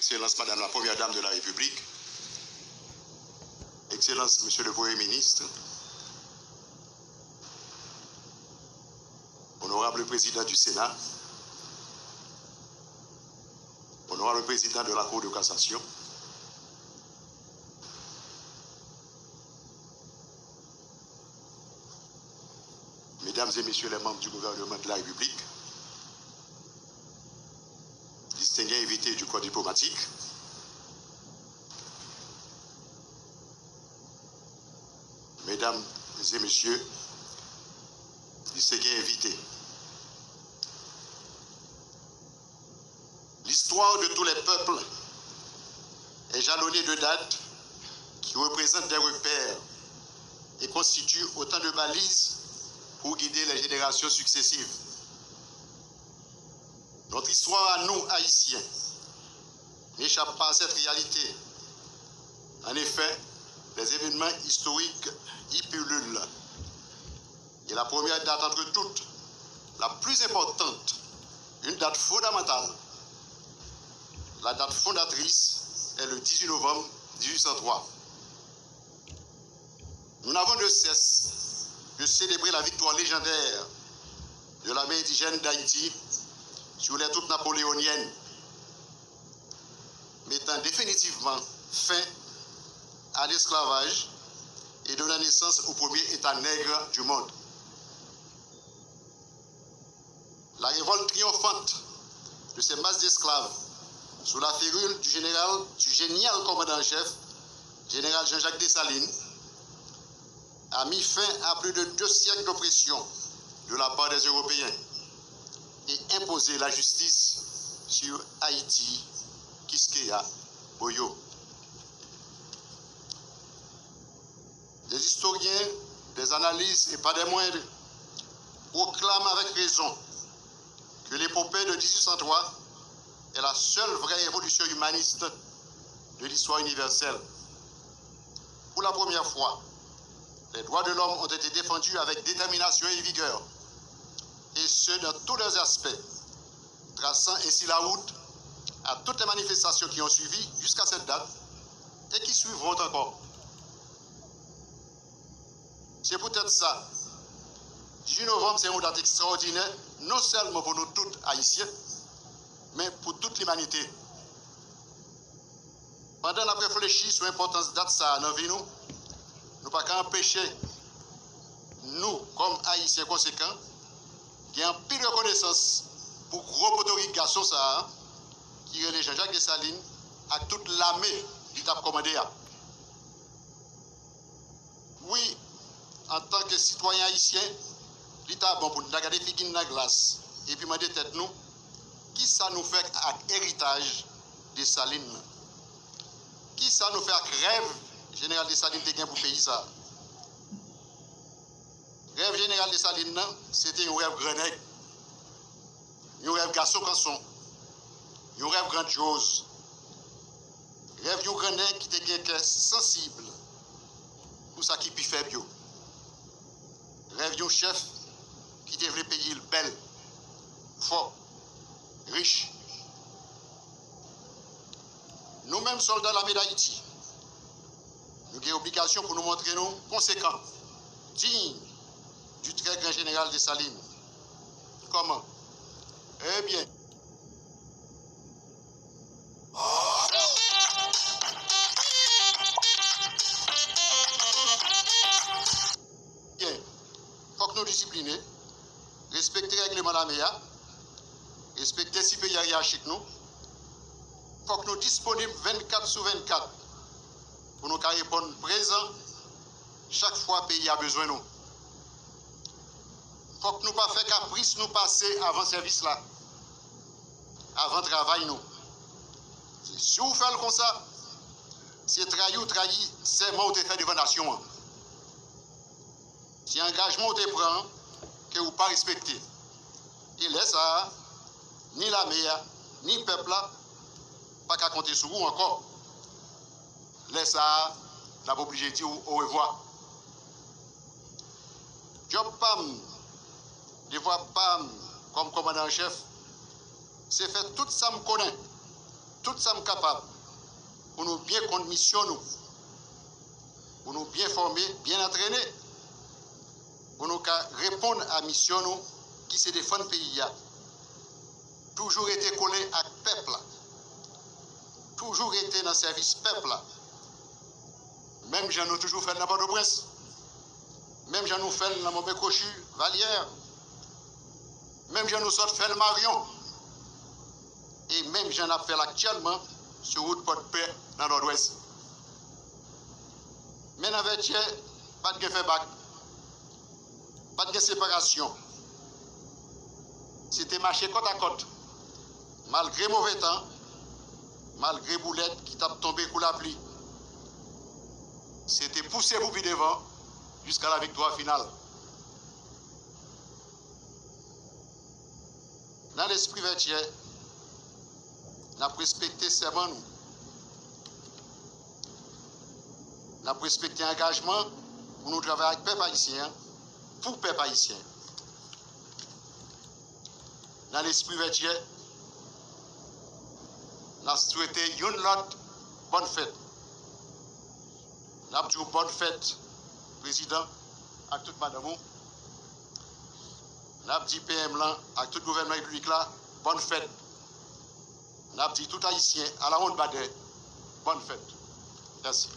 Excellence Madame la Première Dame de la République, Excellence Monsieur le Premier ministre, Honorable Président du Sénat, Honorable Président de la Cour de cassation, Mesdames et Messieurs les membres du gouvernement de la République, distingués invités du corps diplomatique, Mesdames et Messieurs, distingués invités, l'histoire de tous les peuples est jalonnée de dates qui représentent des repères et constituent autant de balises pour guider les générations successives. Notre histoire à nous, Haïtiens, n'échappe pas à cette réalité. En effet, les événements historiques y pullulent. Et la première date entre toutes, la plus importante, une date fondamentale, la date fondatrice est le 18 novembre 1803. Nous n'avons de cesse de célébrer la victoire légendaire de l'armée indigène d'Haïti sur les troupes napoléoniennes, mettant définitivement fin à l'esclavage et donnant naissance au premier État nègre du monde. La révolte triomphante de ces masses d'esclaves sous la férule du génial commandant en chef, général Jean-Jacques Dessalines, a mis fin à plus de 2 siècles d'oppression de la part des Européens et imposé la justice sur Haïti, Quisqueya, Boyo. Des historiens, des analyses et pas des moindres proclament avec raison que l'épopée de 1803 est la seule vraie évolution humaniste de l'histoire universelle. Pour la première fois, les droits de l'homme ont été défendus avec détermination et vigueur, et ce dans tous leurs aspects, traçant ainsi la route à toutes les manifestations qui ont suivi jusqu'à cette date et qui suivront encore. C'est peut-être ça. 18 novembre, c'est une date extraordinaire, non seulement pour nous tous haïtiens, mais pour toute l'humanité. Pendant la réfléchir sur l'importance de date ça dans la vie, nous ne pouvons pas empêcher, nous, comme haïtiens conséquents, qui ont pile de reconnaissance pour gros potorique garçon ça, qui est Jean-Jacques Dessalines, à toute l'armée qui t'a commandé. Oui, en tant que citoyen haïtien, l'État bon pour nous regarder figuine dans la glace et puis demander tête nous, qui ça nous fait avec héritage de Salines? Qui ça nous fait avec rêve général de Salines de pour le pays ça? Rêve général de Salines, c'était un rêve grenègue, un rêve garçon canson, un rêve grandiose. Rêve d'un grenègue qui était sensible pour ça qui peut faire bio. Rêve d'un chef qui devait payer le bel, fort, riche. Nous-mêmes, soldats de l'armée d'Haïti, nous avons obligation pour nous montrer nous conséquents, dignes du très grand général Dessalines. Comment? Eh bien, il faut que nous discipliner, respecter le règlement de la MEA, respecter le supérieur hiérarchique nous. Il faut que nous disponibles 24 sur 24 pour nous répondre présent chaque fois que le pays a besoin de nous. Il faut que nous ne pas faire caprice nous passer avant service là, avant travail nous. Si vous faites comme ça, c'est trahi ou trahi, c'est mort ou fait devant la nation. Si engagement ou te prend, que vous pas respecter. Et laisse ça, ni la meilleure, ni le peuple là, pas qu'à compter sur vous encore. Laisse ça, n'a pas obligé de dire au revoir. Job Pam, de voir Pam comme commandant en chef, c'est fait tout ça me connaît tout ça capable pour nous bien connaître mission nous, pour nous bien former, bien entraîner, pour nous répondre à la mission nous, qui se défend le pays. Toujours été collé à peuple, toujours été dans le service peuple. Même j'en ai toujours fait dans Port-au-Prince, même j'en ai fait dans mon Cochu, Vallière, même j'en ai fait le Marion, et même j'en ai fait actuellement sur route Porte-Paix dans le nord-ouest. Mais dans le pas de fait bac, pas de séparation. C'était marché côte à côte. Malgré mauvais temps, malgré boulette qui t'a tombé pour la pluie. C'était poussé pour devant jusqu'à la victoire finale. Dans l'esprit vertier, nous avons respecté serment nous. Nous avons respecté l'engagement pour nous travailler avec les peuples haïtiens, pour les peuples haïtiens. Dans l'esprit vertier, nous avons souhaité une autre bonne fête. Nous avons dit bonne fête, président, à toute madame. Nous avons dit PM là, à tout gouvernement public là, bonne fête. Nous avons dit tout haïtien, à la honte badé, bonne fête. Merci.